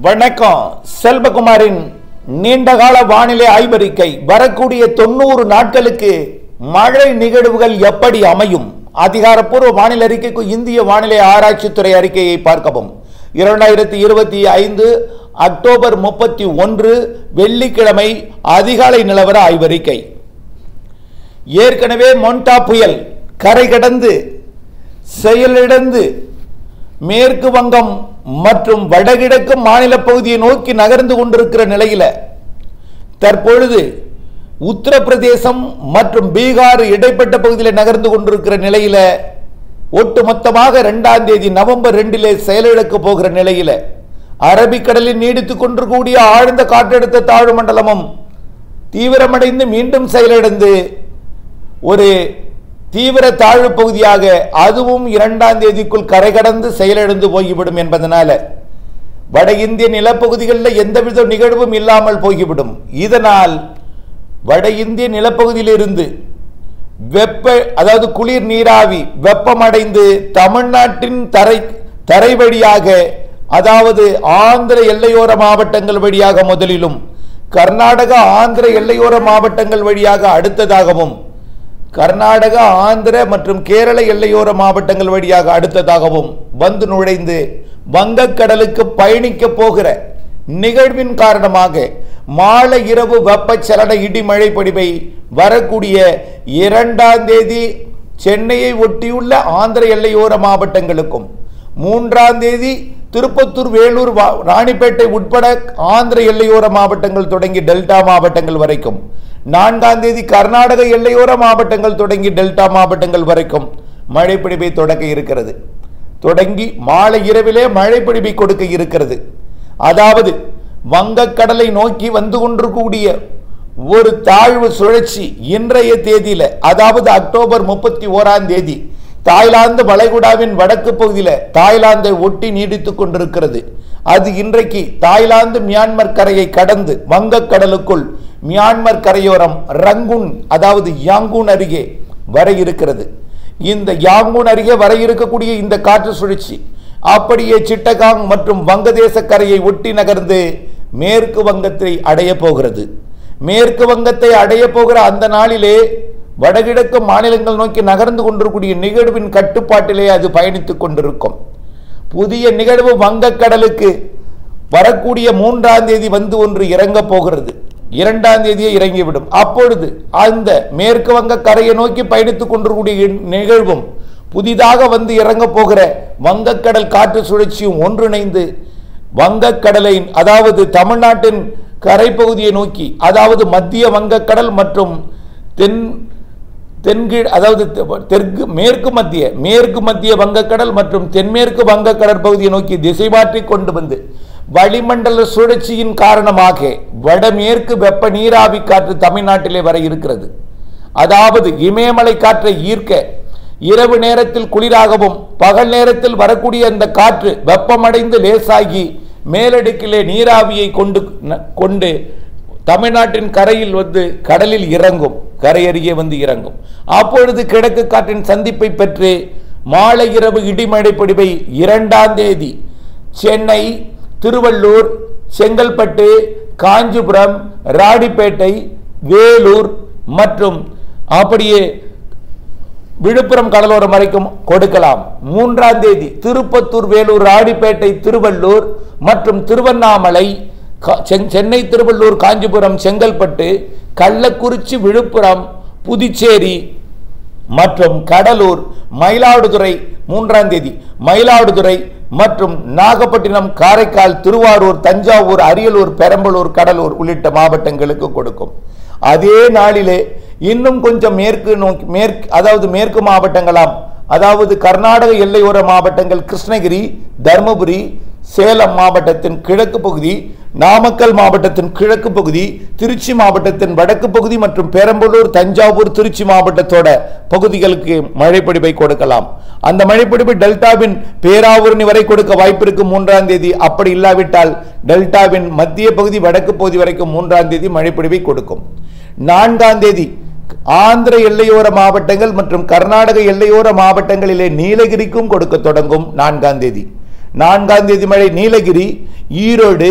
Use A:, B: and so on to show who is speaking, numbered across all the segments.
A: வணக்கம். செல்வகுமாரின் நீண்டகால வானிலை ஆய்வறிக்கை. வரக்கூடிய 90 நாட்களுக்கு மழை நிகழ்வுகள் எப்படி அமையும்? அதிகாரப்பூர்வ வானிலை அறிக்கைக்கு இந்திய வானிலை ஆராய்ச்சித்துறை அறிக்கையை பார்க்கவும். 2025 அக்டோபர் 31 வெள்ளிக்கிழமை அதிகாலை நிலவர ஆய்வறிக்கை. ஏற்கனவே மொண்டா புயல் கரை கடந்து செயலிழந்து மேற்கு வங்கம் மற்றும் வடகிழக்கு மாநில பகுதியை நோக்கி நகர்ந்து கொண்டிருக்கிற நிலையில தற்பொழுது உத்தரப்பிரதேசம் மற்றும் பீகார் இடைப்பட்ட பகுதியில் நகர்ந்து கொண்டிருக்கிற நிலையில ஒட்டுமொத்தமாக 2ஆம் தேதி நவம்பர் 2 செயலிழக்க போகிற நிலையில அரபிக்கடலில் நீடித்துக் கொண்டிருக்கூடிய ஆழ்ந்த காற்றழுத்த தாழ்வு மண்டலமும் தீவிரமடைந்து மீண்டும் செயலிழந்து ஒரு தீவிர தாழ்வு பகுதியாக அதுவும் 2ஆம் தேதிக்குள் கரை கடந்து செயலிழந்து போய்விடும் என்பதனால வட இந்திய நிலப்பகுதிகளில் எந்தவித நிகழ்வும் இல்லாமல் போய்விடும். இதனால் வட இந்திய நிலப்பகுதியிலிருந்து அதாவது குளிர் நீராவி வெப்பமடைந்து தமிழ்நாட்டின் தரை வழியாக அதாவது ஆந்திர எல்லையோர மாவட்டங்கள் வழியாக முதலிலும் கர்நாடகா ஆந்திர எல்லையோர மாவட்டங்கள் வழியாக அடுத்ததாகவும் கர்நாடகா ஆந்திர மற்றும் கேரள எல்லையோர மாவட்டங்கள் வழியாக அடுத்ததாகவும் வந்து நுழைந்து வங்கக்கடலுக்கு பயணிக்க போகிற நிகழ்வின் காரணமாக மாலை இரவு வெப்பச்சலன இடிமழை பொழிவை வரக்கூடிய 2ஆம் தேதி சென்னையை ஒட்டியுள்ள ஆந்திர எல்லையோர மாவட்டங்களுக்கும் 3ஆம் தேதி திருப்பத்தூர் வேலூர் ராணிப்பேட்டை உட்பட ஆந்திர எல்லையோர மாவட்டங்கள் தொடங்கி டெல்டா மாவட்டங்கள் வரைக்கும் 4ஆம் தேதி கர்நாடக எல்லையோர மாவட்டங்கள் தொடங்கி டெல்டா மாவட்டங்கள் வரைக்கும் மழைப்பிடிப்பை தொடக்க இருக்கிறது. தொடங்கி மாலை இரவிலே மழைப்பிடிப்பை கொடுக்க இருக்கிறது. அதாவது வங்கக்கடலை நோக்கி வந்து கொண்டிருக்கக்கூடிய ஒரு தாழ்வு சுழற்சி இன்றைய தேதியில அதாவது அக்டோபர் 31ஆம் தேதி தாய்லாந்து வளைகுடாவின் வடக்கு பகுதியில் தாய்லாந்தை ஒட்டி நீடித்துக் கொண்டிருக்கிறது. அது இன்றைக்கு தாய்லாந்து மியான்மர் கரையை கடந்து வங்கக்கடலுக்குள் மியான்மர் கரையோரம் ரங்கூன் அதாவது யாங்கூன் அருகே வர இருக்கிறது. இந்த யாங்கூன் அருகே வர இருக்கக்கூடிய இந்த காற்று சுழற்சி அப்படியே சிட்டகாங் மற்றும் வங்கதேச கரையை ஒட்டி நகர்ந்து மேற்கு வங்கத்தை அடைய போகிறது. மேற்கு வங்கத்தை அடைய போகிற அந்த நாளிலே வடகிழக்கு மாநிலங்கள் நோக்கி நகர்ந்து கொண்டிருக்கூடிய நிகழ்வின் கட்டுப்பாட்டிலே அது பயணித்துக் கொண்டிருக்கும். புதிய நிகழ்வு வங்கக்கடலுக்கு வரக்கூடிய 3ஆம் தேதி வந்து ஒன்று இறங்க போகிறது. 2ஆம் தேதியே இறங்கிவிடும். அப்பொழுது அந்த மேற்கு வங்க கரையை நோக்கி பயணித்துக் கொண்டிருக்கூடிய நிகழ்வும் புதிதாக வந்து இறங்க போகிற வங்கக்கடல் காற்று சுழற்சியும் ஒன்றிணைந்து வங்கக்கடலை அதாவது தமிழ்நாட்டின் கரைப்பகுதியை நோக்கி அதாவது மத்திய வங்கக்கடல் மற்றும் தென்கீழ் அதாவது தெற்கு மேற்கு மத்திய வங்கக்கடல் மற்றும் தென்மேற்கு வங்கக்கடல் பகுதியை நோக்கி திசை மாற்றி கொண்டு வந்து வளிமண்டல சுழற்சியின் காரணமாக வடமேற்கு வெப்ப நீராவி காற்று தமிழ்நாட்டிலே வர இருக்கிறது. அதாவது இமயமலை காற்றை ஈர்க்க இரவு நேரத்தில் குளிராகவும் பகல் நேரத்தில் வரக்கூடிய அந்த காற்று வெப்பமடைந்து லேசாகி மேலடுக்கிலே நீராவியை கொண்டு தமிழ்நாட்டின் கரையில் வந்து கடலில் இறங்கும். கரை அருகே வந்து இறங்கும். அப்பொழுது கிழக்கு காற்றின் சந்திப்பை பெற்று மாலை இரவு இடிமழை பொழிவை 2ஆம் தேதி சென்னை, திருவள்ளூர், செங்கல்பட்டு, காஞ்சிபுரம், ராணிப்பேட்டை, வேலூர் மற்றும் அப்படியே விழுப்புரம் கடலோரம் வரைக்கும் கொடுக்கலாம். 3ஆம் தேதி திருப்பத்தூர், வேலூர், ராணிப்பேட்டை, திருவள்ளூர் மற்றும் திருவண்ணாமலை, சென்னை, திருவள்ளூர், காஞ்சிபுரம், செங்கல்பட்டு, கள்ளக்குறிச்சி, விழுப்புரம், புதுச்சேரி மற்றும் கடலூர், மயிலாடுதுறை 3ஆம் தேதி மயிலாடுதுறை மற்றும் நாகப்பட்டினம், காரைக்கால், திருவாரூர், தஞ்சாவூர், அரியலூர், பெரம்பலூர், கடலூர் உள்ளிட்ட மாவட்டங்களுக்கு கொடுக்கும். அதே நாளிலே இன்னும் கொஞ்சம் மேற்கு மாவட்டங்களாம் அதாவது கர்நாடக எல்லையோர மாவட்டங்கள் கிருஷ்ணகிரி, தர்மபுரி, சேலம் மாவட்டத்தின் கிழக்கு பகுதி, நாமக்கல் மாவட்டத்தின் கிழக்கு பகுதி, திருச்சி மாவட்டத்தின் வடக்கு பகுதி மற்றும் பெரம்பலூர், தஞ்சாவூர், திருச்சி மாவட்டத்தோட பகுதிகளுக்கு மழைப்பிடிப்பை கொடுக்கலாம். அந்த மழைப்பிடிப்பு டெல்டாவின் பேராவூரணி வரை கொடுக்க வாய்ப்பு இருக்கு 3ஆம் தேதி. அப்படி இல்லாவிட்டால் டெல்டாவின் மத்திய பகுதி வடக்கு பகுதி வரைக்கும் 3ஆம் தேதி மழைப்பிடிப்பை கொடுக்கும். 4ஆம் தேதி ஆந்திர எல்லையோர மாவட்டங்கள் மற்றும் கர்நாடக எல்லையோர மாவட்டங்களிலே நீலகிரிக்கும் கொடுக்க தொடங்கும். 4ஆம் தேதி 4ஆம் தேதி மழை நீலகிரி, ஈரோடு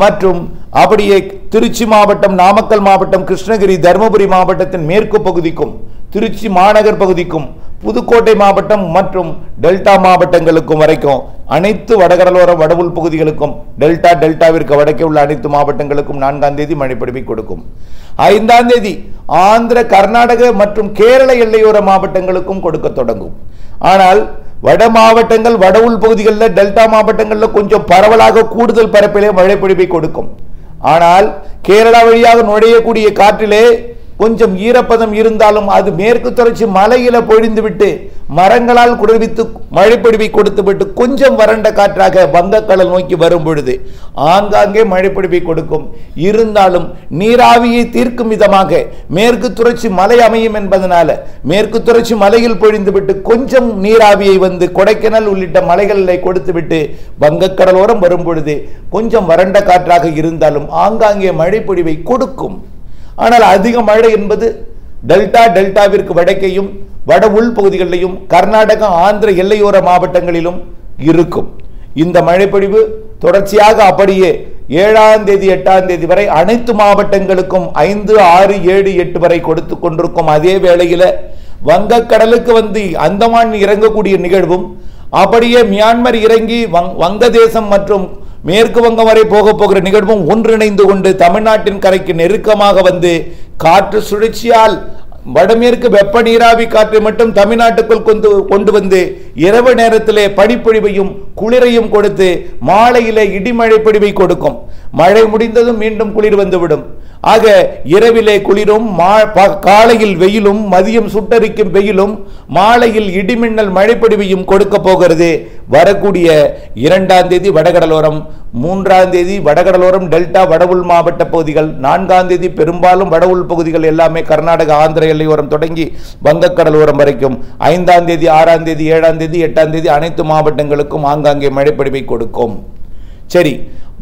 A: மற்றும் அப்படியே திருச்சி மாவட்டம், நாமக்கல் மாவட்டம், கிருஷ்ணகிரி, தருமபுரி மாவட்டத்தின் மேற்கு பகுதிக்கும், திருச்சி மாநகர் பகுதிக்கும், புதுக்கோட்டை மாவட்டம் மற்றும் டெல்டா மாவட்டங்களுக்கும் வரைக்கும், அனைத்து வடகடலோர வடவுள் பகுதிகளுக்கும், டெல்டாவிற்கு வடக்கே உள்ள அனைத்து மாவட்டங்களுக்கும் 4ஆம் தேதி மழை பொழிவை கொடுக்கும். 5ஆம் தேதி ஆந்திர, கர்நாடக மற்றும் கேரள எல்லையோர மாவட்டங்களுக்கும் கொடுக்க தொடங்கும். ஆனால் வட மாவட்டங்கள், வடவுள் பகுதிகளில், டெல்டா மாவட்டங்களில் கொஞ்சம் பரவலாக கூடுதல் பரப்பிலே மழை பொழிவை கொடுக்கும். ஆனால் கேரளா வழியாக நுழையக்கூடிய காற்றிலே கொஞ்சம் ஈரப்பதம் இருந்தாலும் அது மேற்கு தொடர்ச்சி மலையில பொழிந்துவிட்டு மரங்களால் குளிர்வித்து மழைப்பொழிவை கொடுத்துவிட்டு கொஞ்சம் வறண்ட காற்றாக வங்கக்கடல் நோக்கி வரும் பொழுது ஆங்காங்கே மழைப்பொழிவை கொடுக்கும். இருந்தாலும் நீராவியை தீர்க்கும் விதமாக மேற்கு தொடர்ச்சி மலை அமையும் என்பதனால மேற்கு தொடர்ச்சி மலையில் பொழிந்துவிட்டு கொஞ்சம் நீராவியை வந்து கொடைக்கானல் உள்ளிட்ட மலைகளில் கொடுத்துவிட்டு வங்கக்கடலோரம் வரும் பொழுது கொஞ்சம் வறண்ட காற்றாக இருந்தாலும் ஆங்காங்கே மழைப்பொழிவை கொடுக்கும். ஆனால் அதிக மழை என்பது டெல்டாவிற்கு வடக்கையும் வட உள் பகுதிகளிலும் கர்நாடகா, ஆந்திர எல்லையோர மாவட்டங்களிலும் இருக்கும். இந்த மழைப்பொழிவு தொடர்ச்சியாக அப்படியே 7ஆம் தேதி 8ஆம் தேதி வரை அனைத்து மாவட்டங்களுக்கும் 5, 6, 7, 8 வரை கொடுத்து கொண்டிருக்கும். அதே வேளையில் வங்கக்கடலுக்கு வந்து அந்தமான் இறங்கக்கூடிய நிகழ்வும் அப்படியே மியான்மர் இறங்கி வங்கதேசம் மற்றும் மேற்கு வங்கம் வரை போகிற நிகழ்வும் ஒன்றிணைந்து கொண்டு தமிழ்நாட்டின் கரைக்கு நெருக்கமாக வந்து காற்று சுழற்சியால் வடமேற்கு வெப்ப நீராவி காற்றை மட்டும் தமிழ்நாட்டுக்குள் கொண்டு வந்து இரவு நேரத்திலே பனிப்பொழிவையும் குளிரையும் கொடுத்து மாலையிலே இடிமழை பொழிவை கொடுக்கும். மழை முடிந்ததும் மீண்டும் குளிர் வந்துவிடும். ஆக இரவிலே குளிரும், காலையில் வெயிலும், மதியம் சுட்டரிக்கும் வெயிலும், மாலையில் இடிமின்னல் மழைப்பொழிவையும் கொடுக்க போகிறது. வரக்கூடிய 2ஆம் தேதி வடகடலோரம், 3ஆம் தேதி வடகடலோரம், டெல்டா வடவுள் மாவட்ட பகுதிகள், 4ஆம் தேதி பெரும்பாலும் வடவுள் பகுதிகள் எல்லாமே கர்நாடகா, ஆந்திர எல்லையோரம் தொடங்கி வங்கக்கடலோரம் வரைக்கும், 5ஆம் தேதி 6ஆம் தேதி 7ஆம் தேதி 8ஆம் தேதி அனைத்து மாவட்டங்களுக்கும் ஆங்காங்கே மழைப்பொழிவை கொடுக்கும். சரி,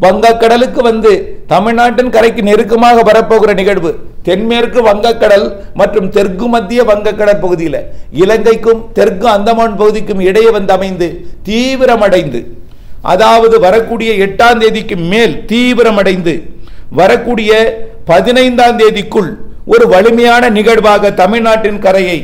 A: வங்கக்கடலுக்கு வந்து தமிழ்நாட்டின் கரைக்கு நெருக்கமாக வரப்போகிற நிகழ்வு தென்மேற்கு வங்கக்கடல் மற்றும் தெற்கு மத்திய வங்கக்கடல் பகுதியில் இலங்கைக்கும் தெற்கு அந்தமான் பகுதிக்கும் இடையே வந்து அமைந்து தீவிரமடைந்து, அதாவது வரக்கூடிய 8ஆம் தேதிக்கு மேல் தீவிரமடைந்து வரக்கூடிய 15ஆம் தேதிக்குள் ஒரு வலிமையான நிகழ்வாக தமிழ்நாட்டின் கரையை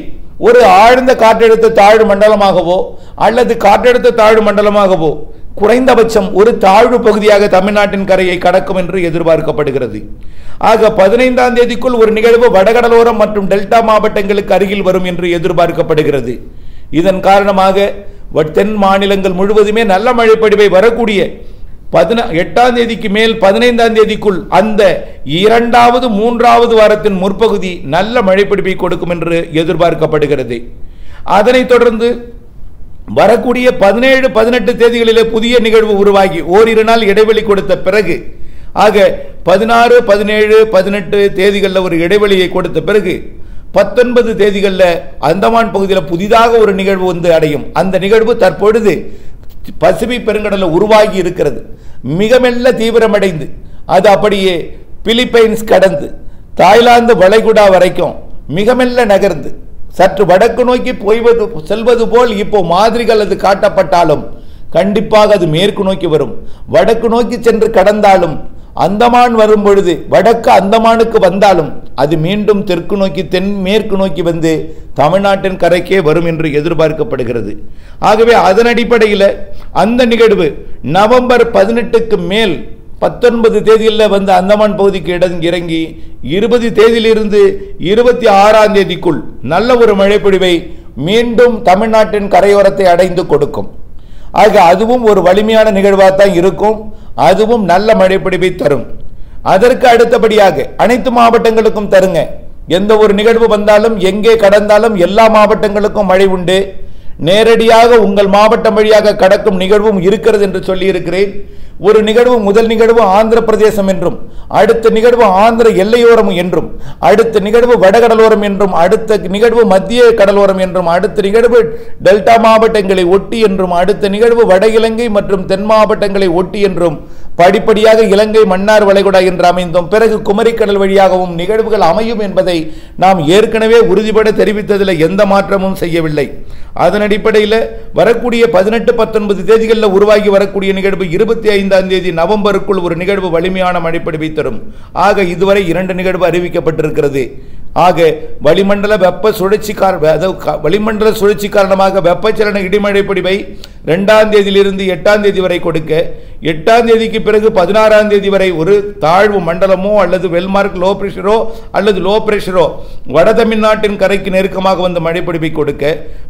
A: ஒரு ஆழ்ந்த காற்றழுத்த தாழ்வு மண்டலமாகவோ அல்லது காற்றழுத்த தாழ்வு மண்டலமாகவோ குறைந்தபட்சம் ஒரு தாழ்வு பகுதியாக தமிழ்நாட்டின் கரையை கடக்கும் என்று எதிர்பார்க்கப்படுகிறது. ஆக 15ஆம் தேதிக்குள் ஒரு நிகழ்வு வடகடலோரம் மற்றும் டெல்டா மாவட்டங்களுக்கு அருகில் வரும் என்று எதிர்பார்க்கப்படுகிறது. இதன் காரணமாக தென் மாநிலங்கள் முழுவதுமே நல்ல மழைப்பொழிவை வரக்கூடிய 8ஆம் தேதிக்கு மேல் 15ஆம் தேதிக்குள் அந்த 2வது 3வது வாரத்தின் முற்பகுதி நல்ல மழைப்பொழிவை கொடுக்கும் என்று எதிர்பார்க்கப்படுகிறது. அதனைத் தொடர்ந்து வரக்கூடிய 17, 18 தேதிகளிலே புதிய நிகழ்வு உருவாகி ஓரிரு நாள் இடைவெளி கொடுத்த பிறகு, ஆக 16, 17, 18 தேதிகளில் ஒரு இடைவெளியை கொடுத்த பிறகு 19 தேதிகளில் அந்தமான் பகுதியில் புதிதாக ஒரு நிகழ்வு வந்து அடையும். அந்த நிகழ்வு தற்பொழுது பசிபிக் பெருங்கடலில் உருவாகி இருக்கிறது. மிக மெல்ல தீவிரமடைந்து அது அப்படியே பிலிப்பைன்ஸ் கடந்து தாய்லாந்து வளைகுடா வரைக்கும் மிக மெல்ல நகர்ந்து சற்று வடக்கு நோக்கி செல்வது போல் இப்போ மாதிரிகள் அது காட்டப்பட்டாலும் கண்டிப்பாக அது மேற்கு நோக்கி வரும். வடக்கு நோக்கி சென்று கடந்தாலும் அந்தமான் வரும் பொழுது வடக்கு அந்தமானுக்கு வந்தாலும் அது மீண்டும் தெற்கு நோக்கி தென்மேற்கு நோக்கி வந்து தமிழ்நாட்டின் கரைக்கே வரும் என்று எதிர்பார்க்கப்படுகிறது. ஆகவே அதன் அடிப்படையில் அந்த நிகழ்வு நவம்பர் 18க்கு மேல் 19 தேதியில் வந்து அந்தமான் பகுதிக்கு இறங்கி 20 தேதியிலிருந்து 26ஆம் தேதிக்குள் நல்ல ஒரு மழைப்பொழிவை மீண்டும் தமிழ்நாட்டின் கரையோரத்தை அடைந்து கொடுக்கும். ஆக அதுவும் ஒரு வலிமையான நிகழ்வாகத்தான் இருக்கும். அதுவும் நல்ல மழைப்பொழிவை தரும். அதற்கு அடுத்தபடியாக அனைத்து மாவட்டங்களுக்கும் தருங்க. எந்த ஒரு நிகழ்வு வந்தாலும் எங்கே கடந்தாலும் எல்லா மாவட்டங்களுக்கும் மழை உண்டு. நேரடியாக உங்கள் மாவட்டம் வழியாக கடக்கும் நிகழ்வும் இருக்கிறது என்று சொல்லி இருக்கிறேன். ஒரு நிகழ்வு, முதல் நிகழ்வு ஆந்திர பிரதேசம் என்றும், அடுத்த நிகழ்வு ஆந்திர எல்லையோரம் என்றும், அடுத்த நிகழ்வு வடகடலோரம் என்றும், அடுத்த நிகழ்வு மத்திய கடலோரம் என்றும், அடுத்த நிகழ்வு டெல்டா மாவட்டங்களை ஒட்டி என்றும், அடுத்த நிகழ்வு வட இலங்கை மற்றும் தென் மாவட்டங்களை ஒட்டி என்றும் படிப்படியாக இலங்கை மன்னார் வளைகுடா என்று அமைந்தோம், பிறகு குமரிக்கடல் வழியாகவும் நிகழ்வுகள் அமையும் என்பதை நாம் ஏற்கனவே உறுதிபட தெரிவித்ததில் எந்த மாற்றமும் செய்யவில்லை. அதன் அடிப்படையில் வரக்கூடிய 18-19 தேதிகளில் உருவாகி வரக்கூடிய நிகழ்வு 25ஆம் தேதி நவம்பருக்குள் ஒரு நிகழ்வு வலிமையான மழைப்பொழிவை தரும். ஆக இதுவரை 2 நிகழ்வு அறிவிக்கப்பட்டிருக்கிறது. ஆக வளிமண்டல வெப்ப சுழற்சி வளிமண்டல சுழற்சி காரணமாக வெப்பச்சலன இடிமழை பொழிவை 2ஆம் தேதியிலிருந்து 8ஆம் தேதி வரை கொடுக்க, 8ஆம் தேதிக்கு பிறகு 16ஆம் தேதி வரை ஒரு தாழ்வு மண்டலமோ அல்லது வெல்மார்க் லோ பிரஷரோ அல்லது லோ பிரஷரோ வட தமிழ்நாட்டின் கரைக்கு நெருக்கமாக வந்து மழை பொழிவை கொடுக்க,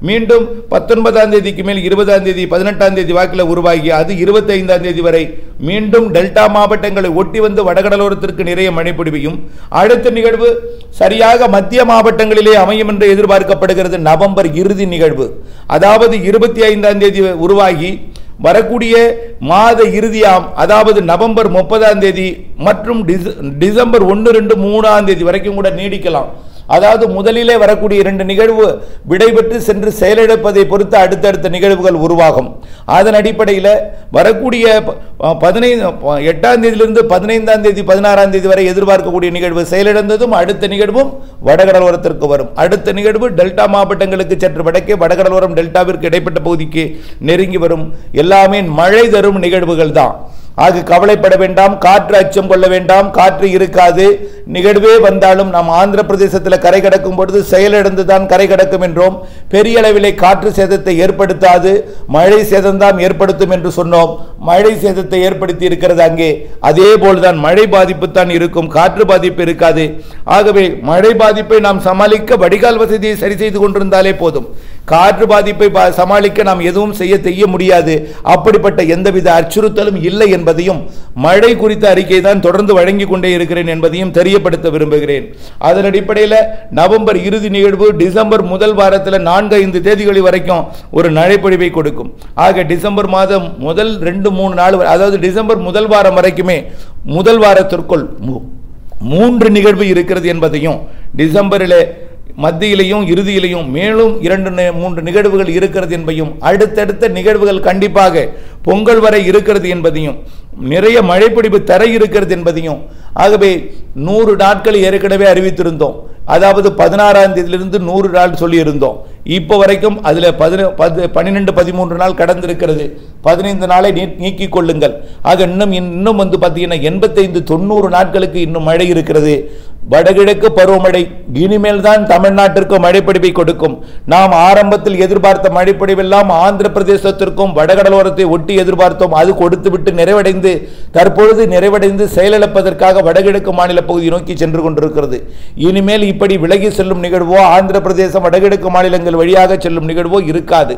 A: மீண்டும் 19ஆம் தேதிக்கு மேல் 20ஆம் தேதி 18ஆம் தேதி வாக்கில் உருவாகி அது 25ஆம் தேதி வரை மீண்டும் டெல்டா மாவட்டங்களை ஒட்டி வந்து வடகடலோரத்திற்கு நிறைய மழை பொழிவையும், அடுத்த நிகழ்வு சரியாக மத்திய மாவட்டங்களிலே அமையும் என்று எதிர்பார்க்கப்படுகிறது. நவம்பர் இறுதி நிகழ்வு, அதாவது 25ஆம் தேதி உருவாகி வரக்கூடிய மாத இறுதியாம், அதாவது நவம்பர் 30ஆம் தேதி மற்றும் டிசம்பர் 1, 2, 3ஆம் தேதி வரைக்கும் கூட நீடிக்கலாம். அதாவது முதலிலே வரக்கூடிய 2 நிகழ்வு விடைபெற்று சென்று செயலிழப்பதை பொறுத்து அடுத்தடுத்த நிகழ்வுகள் உருவாகும். அதன் அடிப்படையில் வரக்கூடிய 8ஆம் தேதியிலிருந்து 15ஆம் தேதி 16ஆம் தேதி வரை எதிர்பார்க்கக்கூடிய நிகழ்வு செயலிழந்ததும் அடுத்த நிகழ்வும் வடகடலோரத்திற்கு வரும். அடுத்த நிகழ்வு டெல்டா மாவட்டங்களுக்கு சற்று வடக்கே வடகடலோரம் டெல்டாவிற்கு இடைப்பட்ட பகுதிக்கு நெருங்கி வரும். எல்லாமே மழை தரும் நிகழ்வுகள் தான். ஆக கவலைப்பட வேண்டாம், காற்று அச்சம் கொள்ள வேண்டாம், காற்று இருக்காது. நிகழ்வே வந்தாலும் நாம் ஆந்திர பிரதேசத்தில் கரை கடக்கும் பொழுது செயலிழந்துதான் கரை கடக்கும் என்றோம். பெரிய அளவிலே காற்று சேதத்தை ஏற்படுத்தாது, மழை சேதம்தான் ஏற்படுத்தும் என்று சொன்னோம். மழை சேதத்தை ஏற்படுத்தி இருக்கிறது அங்கே. அதே போல்தான் மழை பாதிப்பு தான் இருக்கும், காற்று பாதிப்பு இருக்காது. ஆகவே மழை பாதிப்பை நாம் சமாளிக்க வடிகால் வசதியை சரி செய்து கொண்டிருந்தாலே போதும். காற்று பாதிப்பை சமாளிக்க நாம் எதுவும் செய்ய முடியாது. அப்படிப்பட்ட எந்தவித அச்சுறுத்தலும் இல்லை என்பதையும் மழை குறித்த அறிக்கை தான் தொடர்ந்து வழங்கி கொண்டே இருக்கிறேன் என்பதையும் தெரியப்படுத்த விரும்புகிறேன். அதன் அடிப்படையில் நவம்பர் இறுதி நிகழ்வு டிசம்பர் முதல் வாரத்தில் 4-5 தேதிகள் வரைக்கும் ஒரு மழைப்பொழிவை கொடுக்கும். ஆக டிசம்பர் மாதம் முதல் 2-3 நாள், அதாவது டிசம்பர் முதல் வாரம் வரைக்குமே முதல் வாரத்திற்குள் 3 நிகழ்வு இருக்கிறது என்பதையும், டிசம்பரில் மத்தியிலையும் இறுதியிலையும் மேலும் 2-3 நிகழ்வுகள் இருக்கிறது என்பதையும், அடுத்தடுத்த நிகழ்வுகள் கண்டிப்பாக பொங்கல் வரை இருக்கிறது என்பதையும், நிறைய மழைப்பொழிவு தர இருக்கிறது என்பதையும், ஆகவே 100 நாட்கள் ஏற்கனவே அறிவித்திருந்தோம். அதாவது 16ஆம் தேதியிலிருந்து 100 நாள் சொல்லியிருந்தோம். இப்போ வரைக்கும் அதில் 12-13 நாள் கடந்திருக்கிறது. 15 நாளை நீக்கிக் கொள்ளுங்கள். ஆக இன்னும் வந்து பார்த்தீங்கன்னா 85-90 நாட்களுக்கு இன்னும் மழை இருக்கிறது. வடகிழக்கு பருவமழை இனிமேல் தான் தமிழ்நாட்டிற்கு மழைப்பொழிவை கொடுக்கும். நாம் ஆரம்பத்தில் எதிர்பார்த்த மழைப்பொழிவெல்லாம் ஆந்திர பிரதேசத்திற்கும் வடகடலோரத்தை ஒட்டி எதிர்பார்த்தோம். அது கொடுத்துவிட்டு நிறைவடைந்து தற்பொழுது நிறைவடைந்து செயலிழப்பதற்காக வடகிழக்கு மாநில பகுதி நோக்கி சென்று கொண்டிருக்கிறது. இனிமேல் இப்படி விலகி செல்லும் நிகழ்வோ ஆந்திர பிரதேசம் வடகிழக்கு மாநிலங்கள் வழியாக செல்லும் நிகழ்வோ இருக்காது.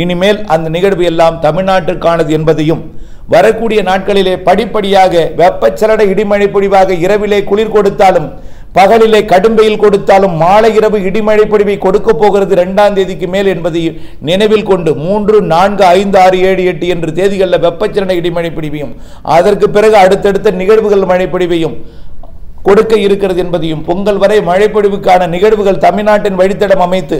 A: இனிமேல் அந்த நிகழ்வு எல்லாம் தமிழ்நாட்டிற்கானது என்பதையும், வரக்கூடிய நாட்களிலே படிப்படியாக வெப்பச்சலன இடிமழை பொழிவாக இரவிலே குளிர் கொடுத்தாலும் பகலிலே கடும்பெயில் கொடுத்தாலும் மாலை இரவு இடிமழை பொழிவை கொடுக்க போகிறது 2ஆம் தேதிக்கு மேல் என்பதை நினைவில் கொண்டு 3, 4, 5, 6, 7, 8 என்று தேதிகளில் வெப்பச்சலன இடிமழை பொழிவையும், அதற்கு பிறகு அடுத்தடுத்த நிகழ்வுகள் மழை பொழிவையும் கொடுக்க இருக்கிறது என்பதையும், பொங்கல் வரை மழைப்பொழிவுக்கான நிகழ்வுகள் தமிழ்நாட்டின் வழித்தடம் அமைத்து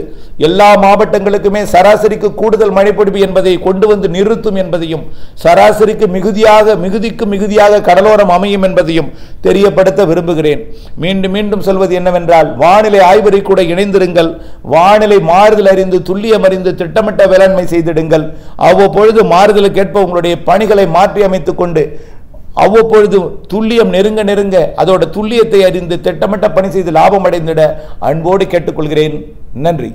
A: எல்லா மாவட்டங்களுக்குமே சராசரிக்கு கூடுதல் மழைப்பொழிவு என்பதை கொண்டு வந்து நிறுத்தும் என்பதையும், சராசரிக்கு மிகுதியாக கடலோரம் அமையும் என்பதையும் தெரியப்படுத்த விரும்புகிறேன். மீண்டும் மீண்டும் சொல்வது என்னவென்றால், வானிலை ஆய்வறை கூட இணைந்திருங்கள். வானிலை மாறுதல் அறிந்து துல்லியம் அறிந்து திட்டமிட்ட வேளாண்மை செய்திடுங்கள். அவ்வப்பொழுது மாறுதலுக்கேற்ப உங்களுடைய பணிகளை மாற்றி அமைத்துக் கொண்டு அவ்வப்பொழுது துல்லியம் நெருங்க அதோட துல்லியத்தை அறிந்து திட்டமிட்ட பணி செய்து லாபம் அடைந்திட அன்போடு கேட்டுக்கொள்கிறேன். நன்றி.